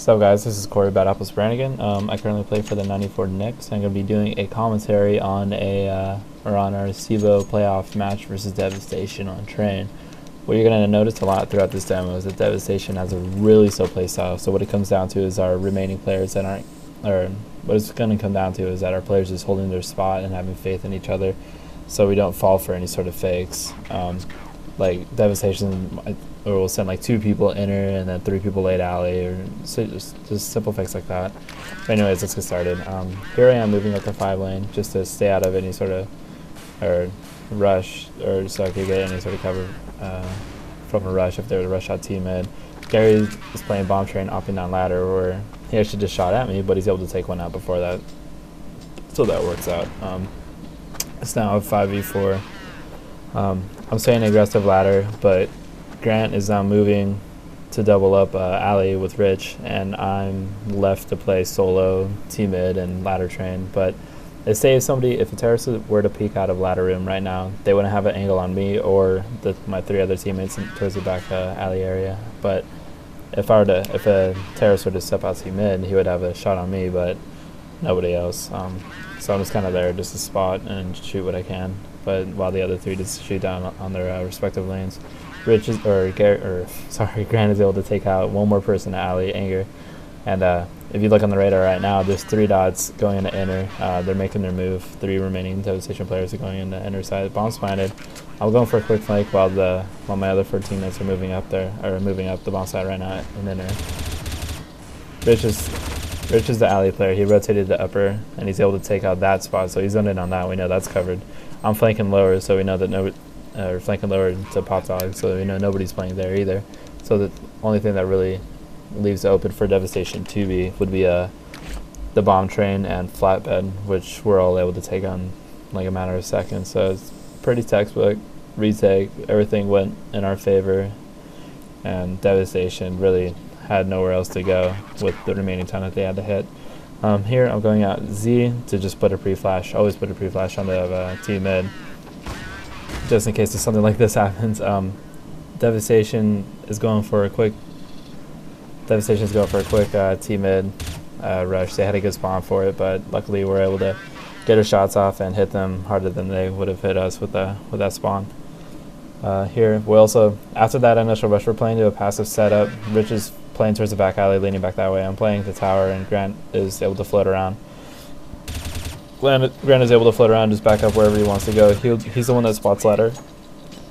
What's up, guys? This is Corey Badapples Brannigan. I currently play for the '94 Knicks. I'm going to be doing a commentary on on our SIVO playoff match versus Devastation on Train. What you're going to notice a lot throughout this demo is that Devastation has a really slow play style. So what it comes down to is our remaining players that aren't, or what it's going to come down to is that our players just holding their spot and having faith in each other, so we don't fall for any sort of fakes. Like Devastation, or we'll send like 2 people inner and then 3 people late alley, or so just simple fakes like that. But anyways, let's get started. Here I am moving up the 5 lane just to stay out of any sort of rush, or so I could get any sort of cover from a rush if there was a rush shot T mid. Gary is playing bomb train upping down ladder, where he actually just shot at me, but he's able to take one out before that, so that works out. It's now a 5v4. I'm staying aggressive ladder, but Grant is now moving to double up alley with Rich, and I'm left to play solo T mid and ladder train. But they say if a terrorist were to peek out of ladder room right now, they wouldn't have an angle on me or my 3 other teammates towards the back alley area. But if a terrorist were to step out T mid, he would have a shot on me, but nobody else. So I'm just kind of there just to spot and shoot what I can, but while the other 3 just shoot down on their respective lanes. Grant is able to take out one more person at alley, Anger, and if you look on the radar right now, there's 3 dots going into inner. They're making their move. 3 remaining Devastation players are going into inner side. Bomb's planted. I'm going for a quick flank while my other 4 teammates are moving up there, or moving up the bomb side right now in inner. Rich is the alley player. He rotated the upper, and he's able to take out that spot, so he's zoned in on that. We know that's covered. I'm flanking lower, so we know that flanking lower to Pop Dog, so we know nobody's playing there either. So the only thing that really leaves open for Devastation 2B would be the bomb train and flatbed, which we're all able to take on like a matter of seconds. So it's pretty textbook. Retake, everything went in our favor, and Devastation really had nowhere else to go with the remaining time that they had to hit. Here I'm going out Z to just put a pre-flash. Always put a pre-flash on the T mid, just in case something like this happens. Devastation is going for a quick T mid rush. They had a good spawn for it, but luckily we're able to get our shots off and hit them harder than they would have hit us with that spawn. Here we also, after that initial rush, we're playing to a passive setup. Rich is playing towards the back alley, leaning back that way. I'm playing the tower, and Grant is able to float around. Grant is able to float around, just back up wherever he wants to go. He's the one that spots ladder.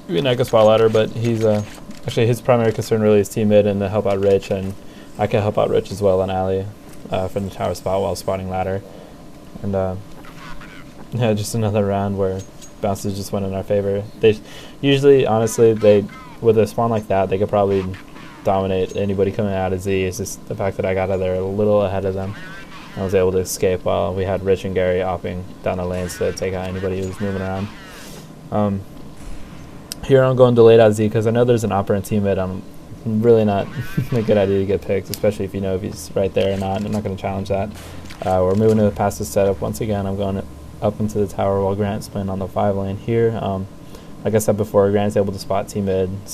I mean, I can spot ladder, but he's actually his primary concern really is team mid and to help out Rich, and I can help out Rich as well on alley from the tower spot while spotting ladder. And yeah, just another round where bounces just went in our favor. They usually, honestly, with a spawn like that, they could probably dominate anybody coming out of Z. It's just the fact that I got out there a little ahead of them. I was able to escape while we had Rich and Gary opping down the lanes to take out anybody who was moving around. Here I'm going delayed out Z because I know there's an opper and team mid. I'm really not a good idea to get picked, especially if you know if he's right there or not. I'm not going to challenge that. We're moving to a passive setup once again. I'm going up into the tower while Grant's playing on the 5 lane here. Like I said before, Grant's able to spot team mid /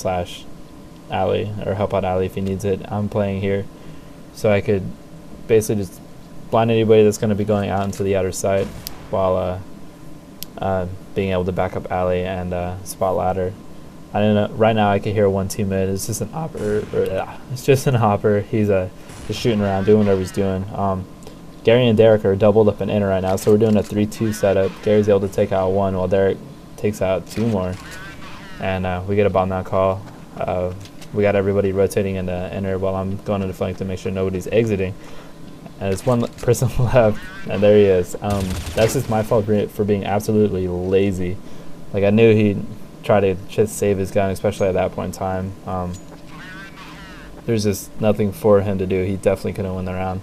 alley, or help out alley if he needs it. I'm playing here so I could basically just blind anybody that's going to be going out into the outer site while being able to back up alley and spot ladder. I don't know. Right now I can hear 1 team mid. It's just an hopper. It's just an hopper. He's just shooting around, doing whatever he's doing. Gary and Derek are doubled up in inner right now, so we're doing a 3-2 setup. Gary's able to take out 1 while Derek takes out 2 more, and we get a bomb down call. We got everybody rotating into inner while I'm going into flank to make sure nobody's exiting. And there's 1 person left, and there he is. That's just my fault for being absolutely lazy. Like, I knew he'd try to just save his gun, especially at that point in time. There's just nothing for him to do. He definitely couldn't win the round.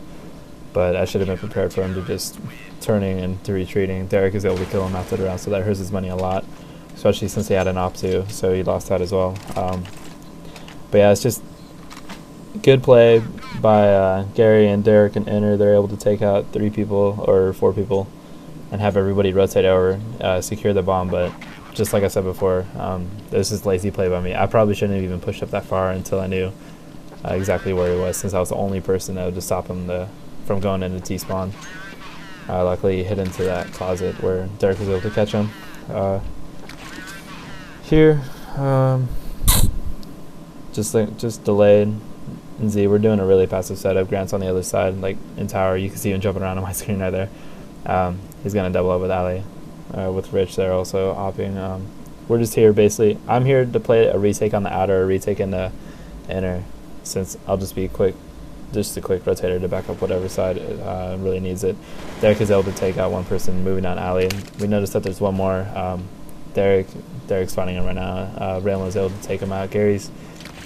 But I should have been prepared for him to just turning and to retreating. Derek is able to kill him after the round, so that hurts his money a lot, especially since he had an op too, so he lost that as well. But yeah, it's just good play by Gary and Derek and inner. They're able to take out 3 people or 4 people and have everybody rotate over, secure the bomb. But just like I said before, this is lazy play by me. I probably shouldn't have even pushed up that far until I knew exactly where he was, since I was the only person that would just stop him from going into T-spawn. Luckily, he hid into that closet where Derek was able to catch him. Here, just delayed. And Z, we're doing a really passive setup. Grant's on the other side, like in tower. You can see him jumping around on my screen right there. He's gonna double up with Ali, with Rich there also opping. We're just here basically. I'm here to play a retake on the outer, a retake in the inner, since I'll just be quick, just a quick rotator to back up whatever side really needs it. Derek is able to take out one person moving down alley. We noticed that there's one more. Derek's finding him right now. Raylan was able to take him out. Gary's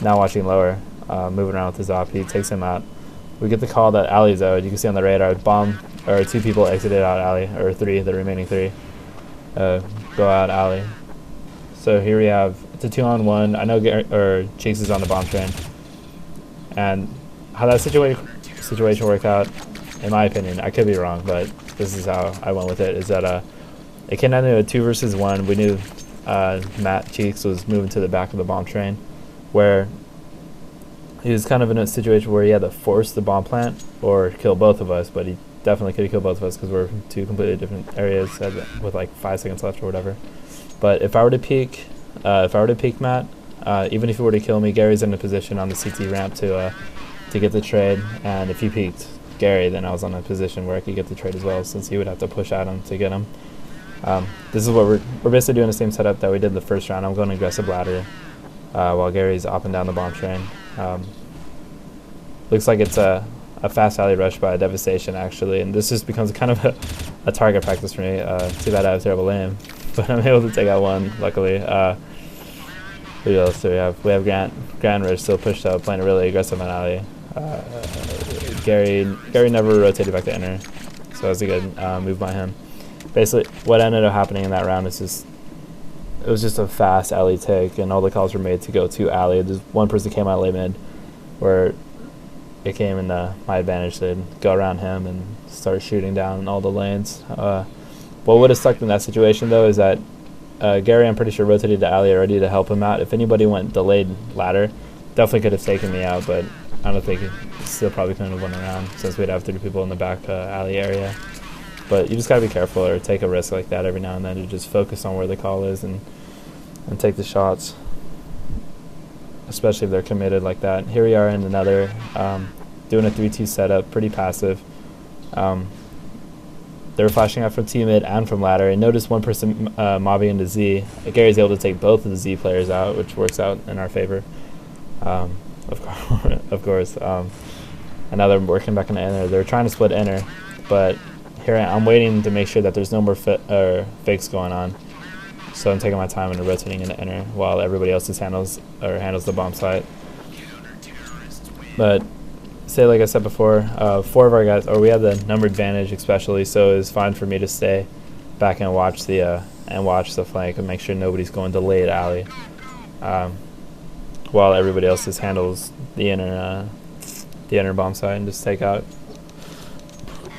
now watching lower, moving around with his op. He takes him out. We get the call that alley's out. You can see on the radar, two people exited out alley, or three, the remaining three go out alley. So here we have, it's a 2-on-1. I know Cheeks is on the bomb train. And how that situation worked out, in my opinion, I could be wrong, but this is how I went with it, is that it came down to a 2 versus 1. We knew Matt Cheeks was moving to the back of the bomb train, where he was kind of in a situation where he had to force the bomb plant or kill both of us, but he definitely could have killed both of us because we're in 2 completely different areas with like 5 seconds left or whatever. But if I were to peek Matt, even if he were to kill me, Gary's in a position on the CT ramp to get the trade, and if he peeked Gary, then I was on a position where I could get the trade as well, since he would have to push at him to get him. This is what we're basically doing the same setup that we did the first round. I'm going aggressive ladder while Gary's up and down the bomb train. Looks like it's a fast alley rush by Devastation actually, and this just becomes kind of a target practice for me. Too bad I have terrible aim, but I'm able to take out one, luckily. Who else do we have? We have Grant and Rich still pushed up, playing a really aggressive on alley. Gary never rotated back to inner, so that was a good move by him. Basically, what ended up happening in that round is it was just a fast alley take, and all the calls were made to go to alley. There's one person came out late mid, where it came in my advantage to go around him and start shooting down all the lanes. What would have sucked in that situation, though, is that Gary, I'm pretty sure, rotated to alley already to help him out. If anybody went delayed ladder, definitely could have taken me out, but I don't think it still probably couldn't have won around, since we'd have 3 people in the back alley area. But you just gotta be careful or take a risk like that every now and then to just focus on where the call is and take the shots, especially if they're committed like that. Here we are in another, doing a 3-2 setup, pretty passive. They were flashing out from T mid and from ladder, and notice one person mobbing into Z. Gary's able to take both of the Z players out, which works out in our favor. Of course. And now they're working back in the inner. They're trying to split inner, but here I'm waiting to make sure that there's no more fakes going on. So I'm taking my time and rotating in the inner while everybody else just handles the bomb site. But say, like I said before, 4 of our guys, or we had the number advantage especially, so it was fine for me to stay back and watch the flank and make sure nobody's going delayed alley, while everybody else just handles the inner bomb site and just take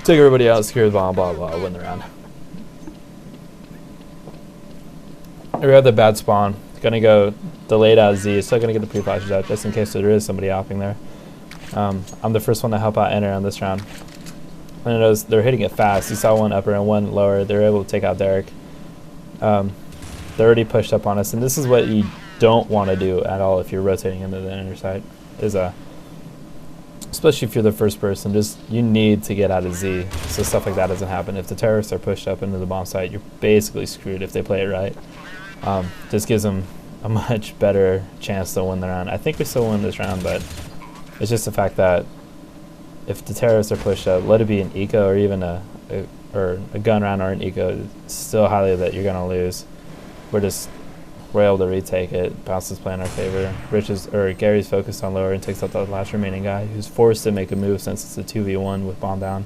everybody out, secure the bomb, blah blah, win the round. We have the bad spawn. Gonna go delayed out Z. Still gonna get the pre-flashes out just in case there is somebody opping there. I'm the first one to help out enter on this round. And they're hitting it fast. You saw one upper and one lower. They're able to take out Derek. They're already pushed up on us, and this is what you don't want to do at all if you're rotating into the inner side. Especially if you're the first person, you need to get out of Z so stuff like that doesn't happen. If the terrorists are pushed up into the bomb site, you're basically screwed if they play it right. Just gives them a much better chance to win the round. I think we still win this round, but it's just the fact that if the terrorists are pushed up, let it be an eco or even a gun round or an eco, it's still highly that you're gonna lose. We're able to retake it. Bounces play in our favor. Gary's focused on lower and takes out the last remaining guy, who's forced to make a move since it's a 2v1 with bomb down.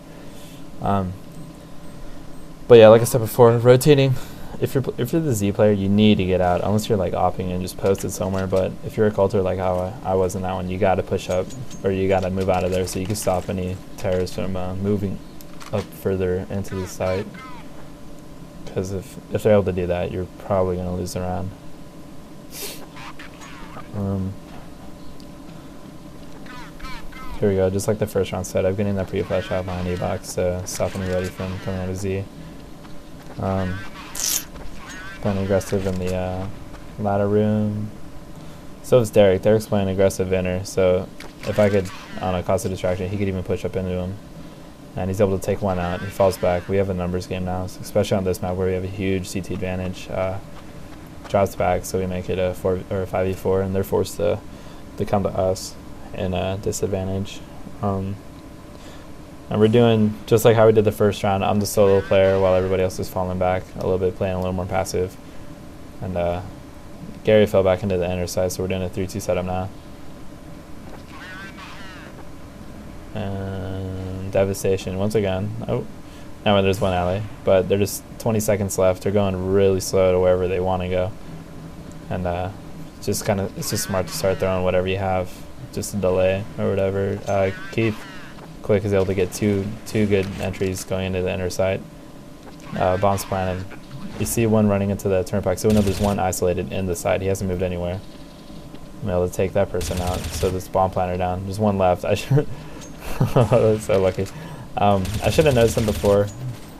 But yeah, like I said before, rotating. If you're the Z player, you need to get out unless you're like opping and just posted somewhere. But if you're a culter like how I was in that one, you got to push up or you got to move out of there so you can stop any terrorists from moving up further into the site. Because if they're able to do that, you're probably going to lose the round. Here we go, just like the first round set, I'm getting that pre-flash shot behind E-box to stop anybody from coming out of Z. Playing aggressive in the ladder room. So is Derek. Derek's playing aggressive inner, so if I could, I don't know, cause a distraction, he could even push up into him. And he's able to take one out. He falls back. We have a numbers game now, especially on this map where we have a huge CT advantage. Drops back, so we make it a 5v4, and they're forced to come to us in a disadvantage. And we're doing just like how we did the first round. I'm the solo player while everybody else is falling back a little bit, playing a little more passive. And Gary fell back into the inner side, so we're doing a 3-2 setup now. And Devastation once again. Oh, now there's one alley, but they're just 20 seconds left. They're going really slow to wherever they want to go, and it's just smart to start throwing whatever you have, just a delay or whatever. Keith Quick is able to get two good entries going into the inner site. Bombs planted. You see one running into the turnpike, so we know there's one isolated in the side. He hasn't moved anywhere. I'm able to take that person out. So this bomb planter down. There's one left. I should. That's so lucky. I should have noticed him before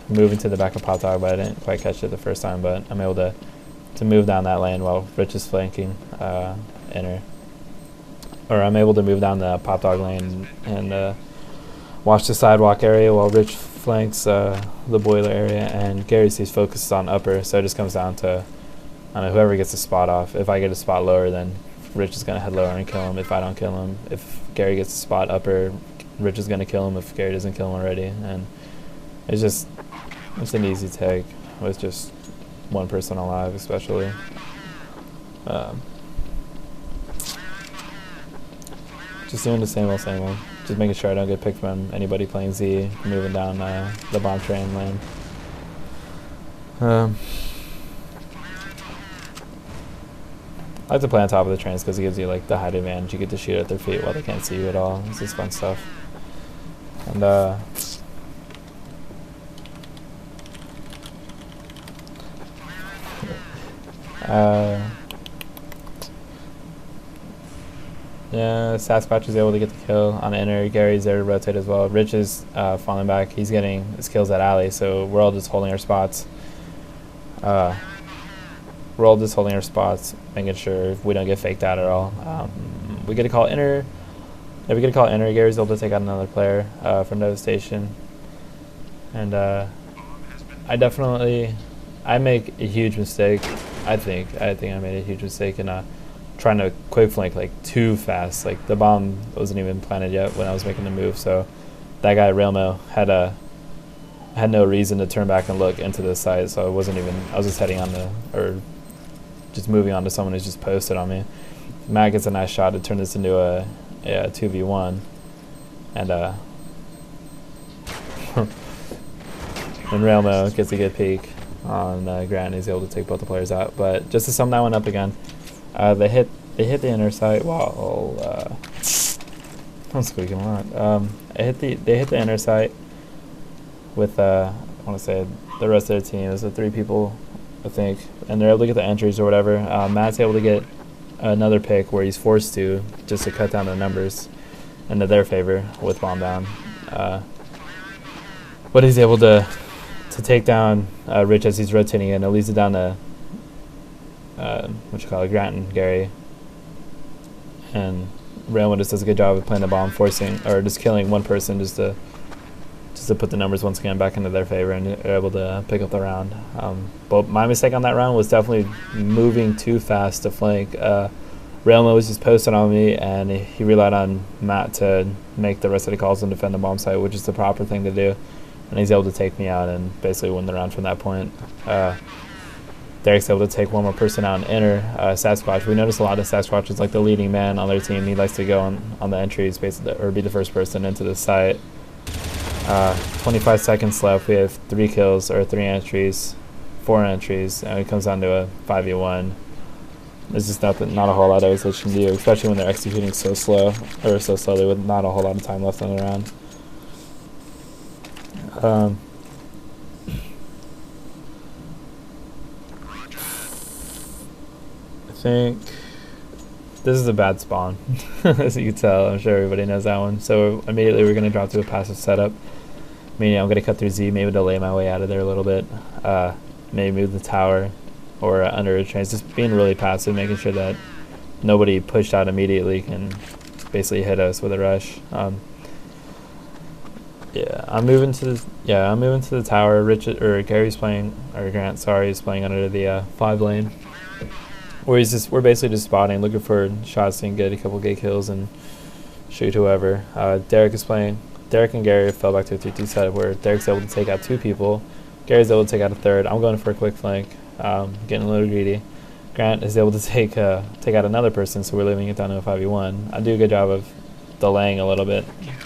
moving to the back of Pop Dog, but I didn't quite catch it the first time. But I'm able to move down that lane while Rich is flanking inner. Or I'm able to move down the Pop Dog lane and watch the sidewalk area while Rich flanks the boiler area, and Gary stays focused on upper. So it just comes down to, I don't know, whoever gets the spot off. If I get a spot lower, then Rich is going to head lower and kill him. If I don't kill him, if Gary gets the spot upper, Rich is going to kill him if Gary doesn't kill him already. And it's an easy take with just one person alive, especially. Just doing the same old. Just making sure I don't get picked from anybody playing Z, moving down the bomb train lane. I like to play on top of the trains because it gives you like the height advantage. You get to shoot at their feet while they can't see you at all. This is fun stuff. And yeah, Sasquatch is able to get the kill on inner. Gary's there to rotate as well. Rich is falling back. He's getting his kills at alley, so we're all just holding our spots. Making sure we don't get faked out at all. We get a call inner. Yeah, we get a call inner. Gary's able to take out another player from Devastation. And I make a huge mistake. I think I made a huge mistake in trying to quick flank like too fast. Like the bomb wasn't even planted yet when I was making the move, so that guy Railmo had no reason to turn back and look into the site, so I was just heading on just moving on to someone who's just posted on me. Matt gets a nice shot to turn this into a 2v1, and and Railmo gets a good peek on Grant. He's able to take both the players out, but just to sum that one up again, they hit the inner site while I'm squeaking a lot. They hit the inner site with I want to say the rest of their team. There's 3 people, I think, and they're able to get the entries or whatever. Matt's able to get another pick where he's forced to, just to cut down the numbers into their favor with bomb down. But he's able to take down Rich as he's rotating in. It leads it down to Grant and Gary. And Railwood just does a good job of playing the bomb, forcing or just killing one person just to put the numbers once again back into their favor, and they're able to pick up the round. But my mistake on that round was definitely moving too fast to flank. Railmo was just posted on me, and he relied on Matt to make the rest of the calls and defend the bomb site, which is the proper thing to do. And he's able to take me out and basically win the round from that point. Derek's able to take one more person out in inner. Sasquatch, we noticed a lot of Sasquatch is like the leading man on their team. He likes to go on the entries, basically, or be the first person into the site. 25 seconds left. We have 3 kills, or 3 entries, 4 entries, and it comes down to a 5v1. There's just not a whole lot else they can do, especially when they're executing so slowly with not a whole lot of time left on the round. I think this is a bad spawn, as you can tell. I'm sure everybody knows that one. So immediately we're going to drop to a passive setup, meaning I'm going to cut through Z, maybe delay my way out of there a little bit, maybe move the tower or under a train. Just being really passive, making sure that nobody pushed out immediately can basically hit us with a rush. Yeah, I'm moving to the tower. Gary's playing, or Grant, sorry, is playing under the 5 lane. We're basically just spotting, looking for shots and get a couple gay kills and shoot whoever. Derek and Gary fell back to a 3-2 setup where Derek's able to take out 2 people. Gary's able to take out a 3rd. I'm going for a quick flank, getting a little greedy. Grant is able to take out another person, so we're leaving it down to a 5v1. I do a good job of delaying a little bit,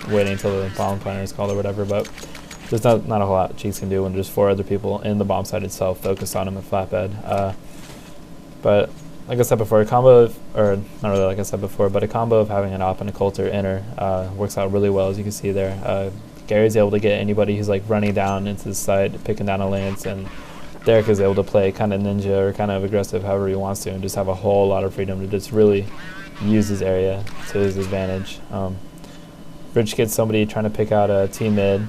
waiting until the bomb planner is called or whatever, but there's not a whole lot Cheeks can do when there's 4 other people in the bomb site itself focused on him at flatbed. But like I said before, a combo of having an op and a coulter inner works out really well, as you can see there. Gary's able to get anybody who's like running down into the site, picking down a lance, and Derek is able to play kind of ninja or kind of aggressive however he wants to, and just have a whole lot of freedom to just really use his area to his advantage. Rich gets somebody trying to pick out a team mid.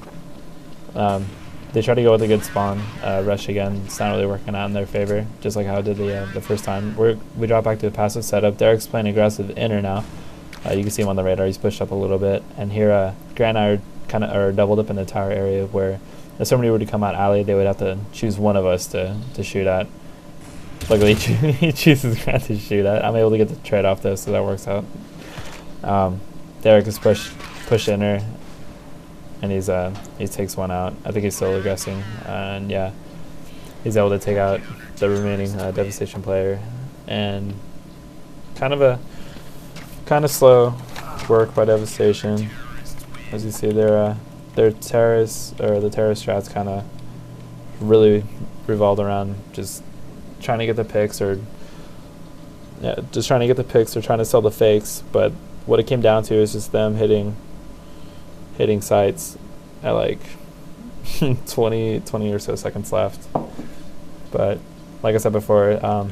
They try to go with a good spawn rush again. It's not really working out in their favor, just like how I did the first time. We drop back to a passive setup. Derek's playing aggressive inner now. You can see him on the radar. He's pushed up a little bit, and here Grant and I are doubled up in the tower area where if somebody were to come out alley, they would have to choose one of us to shoot at. Luckily, he chooses Grant to shoot at. I'm able to get the trade off though, so that works out. Derek is push inner, and he takes one out. I think he's still aggressing, and yeah, he's able to take out the remaining Devastation player. And kind of slow work by Devastation, as you see there. Their terrorist strats kind of really revolved around just trying to get the picks or trying to sell the fakes. But what it came down to is just them hitting sites at like 20 or so seconds left. But like I said before, our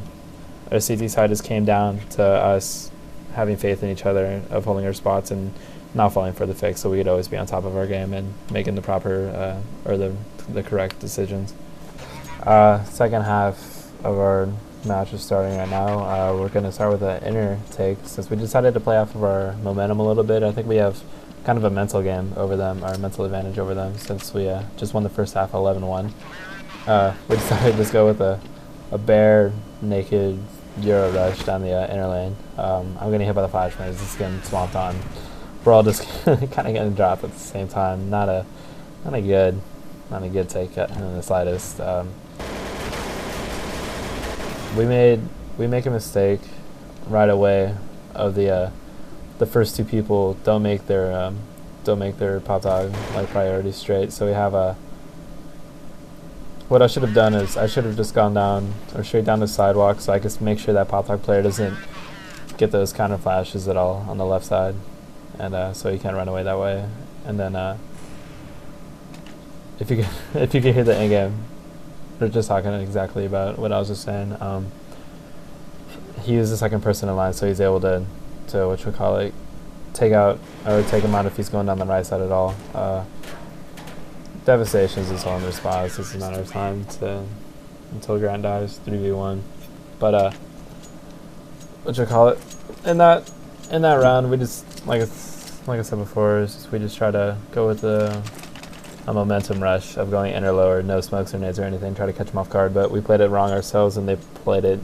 CT side just came down to us having faith in each other, of holding our spots and not falling for the fix, so we could always be on top of our game and making the proper or the correct decisions. Second half of our match is starting right now. We're going to start with an inner take, since we decided to play off of our momentum a little bit. I think we have kind of a mental game over them, or mental advantage over them, since we just won the first half 11-1. We decided to just go with a bare, naked Euro rush down the inner lane. I'm getting hit by the flash man, just getting swamped on. We're all just kind of getting dropped at the same time. Not a good take in the slightest. We make a mistake right away of the first 2 people don't make their pop dog like priority straight. So we have what I should have done is I should have just gone down or straight down the sidewalk, so I could make sure that pop dog player doesn't get those counter flashes at all on the left side, and so he can't run away that way. And then if you can hear the end game, we're just talking exactly about what I was just saying. He was the second person in line, so he's able to take him out if he's going down the right side at all. Devastation is his own response. It's a matter of time until Grant dies, 3v1. But in that round, we just like I said before, we just try to go with a momentum rush of going inner lower, no smokes or nades or anything, try to catch them off guard. But we played it wrong ourselves, and they played it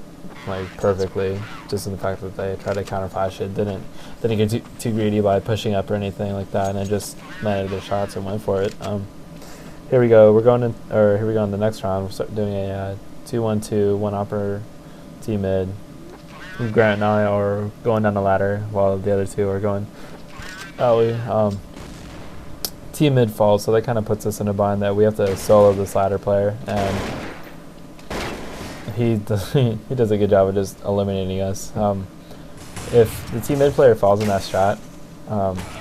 like perfectly, just in the fact that they tried to counter flash it, didn't get too greedy by pushing up or anything like that, and just landed their shots and went for it. Here we go. Here we go in the next round. We're doing a 2-1-2, one upper, T mid. Grant and I are going down the ladder while the other 2 are going alley. T mid falls, so that kind of puts us in a bind that we have to solo this ladder player, and he does a good job of just eliminating us. If the T mid player falls in that strat,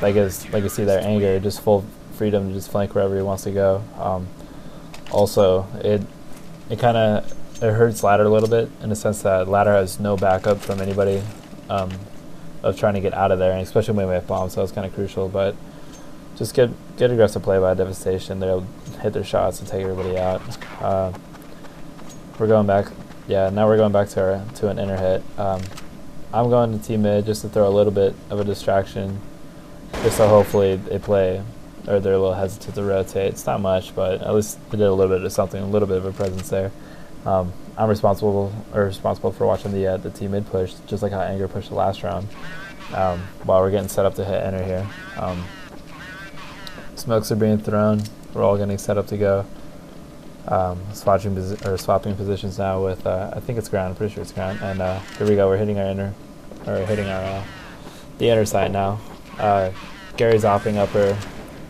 like you see there, anger, just full freedom to just flank wherever he wants to go. Also, it hurts ladder a little bit in the sense that ladder has no backup from anybody trying to get out of there, and especially when we have bombs, so it's kind of crucial. But just get aggressive play by Devastation. They'll hit their shots and take everybody out. We're going back. Yeah, now we're going back to an inner hit. I'm going to T mid just to throw a little bit of a distraction, just so hopefully they play, or they're a little hesitant to rotate. It's not much, but at least they did a little bit of something, a little bit of a presence there. I'm responsible for watching the T mid push, just like how Anger pushed the last round. While we're getting set up to hit enter here. Smokes are being thrown. We're all getting set up to go. Swapping positions now with I think it's ground. I'm pretty sure it's ground. And here we go. We're hitting the inner side now. Gary's opping upper.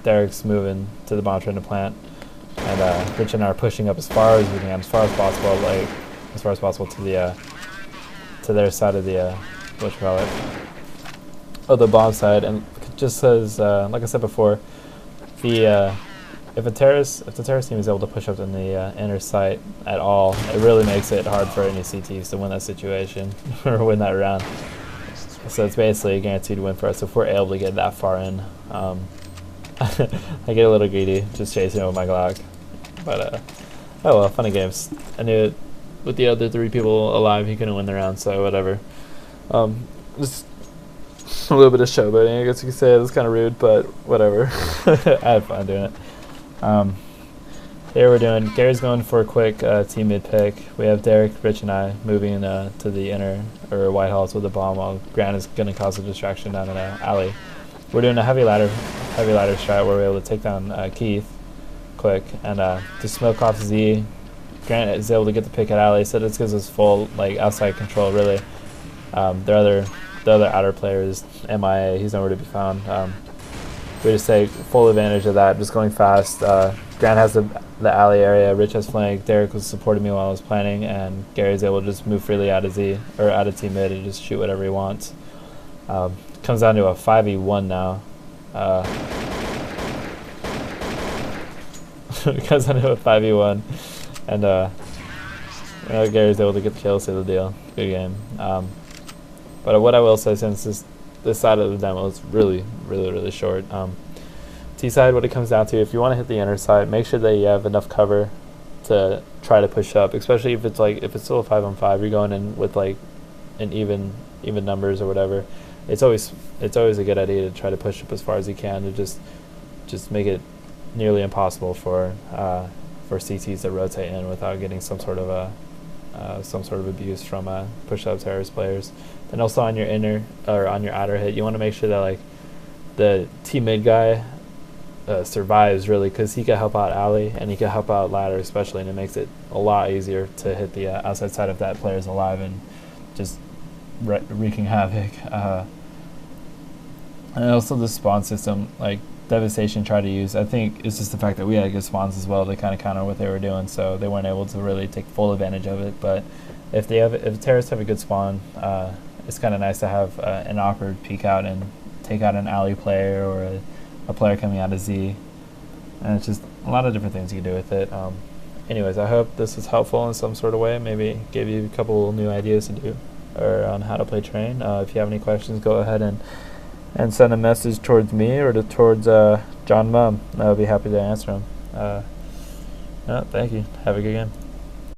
Derek's moving to the bomb trying to plant. And Rich and I are pushing up as far as we can, as far as possible to their side of the the bomb side. And just as like I said before, if the terrorist team is able to push up in the inner site at all, it really makes it hard for any CTs to win that situation or win that round. So it's basically a guaranteed win for us if we're able to get that far in. I get a little greedy just chasing it with my Glock, but oh well, funny games. I knew it with the other 3 people alive, he couldn't win the round, so whatever. Just a little bit of showboating, I guess you could say. It was kind of rude, but whatever. I had fun doing it. Here Gary's going for a quick team mid pick. We have Derek, Rich, and I moving to the inner or white halls with the bomb, while Grant is going to cause a distraction down in the alley. We're doing a heavy ladder strat where we're able to take down Keith quick and to smoke off Z. Grant is able to get the pick at alley, so this gives us full outside control really. The other outer player is MIA. He's nowhere to be found. We just take full advantage of that, just going fast. Grant has the alley area, Rich has flank, Derek was supporting me while I was planning, and Gary's able to just move freely out of Z, or out of team mid, and just shoot whatever he wants. Comes down to a 5v1 now. It comes down to a 5v1, and Gary's able to get the kill, seal the deal. Good game. But what I will say, since this side of the demo is really short, T side, what it comes down to, if you want to hit the inner side, make sure that you have enough cover to try to push up, especially if it's still a 5-on-5, you're going in with an even numbers or whatever. It's always a good idea to try to push up as far as you can, to just make it nearly impossible for CTs to rotate in without getting some sort of abuse from push-up terrorist players. And also on your inner or on your outer hit, you want to make sure that the T mid guy survives really, because he can help out alley and he can help out ladder especially, and it makes it a lot easier to hit the outside side if that player's alive and just wreaking havoc. And also the spawn system, Devastation tried to use, I think it's just the fact that we had good spawns as well to kind of counter what they were doing, so they weren't able to really take full advantage of it. But if terrorists have a good spawn, it's kind of nice to have an awkward peek out and take out an alley player or a player coming out of Z, and it's just a lot of different things you can do with it. Anyways, I hope this was helpful in some sort of way, maybe gave you a couple new ideas to do or on how to play Train. If you have any questions, go ahead and send a message towards me or towards John Mum. I'll be happy to answer them. Thank you. Have a good game.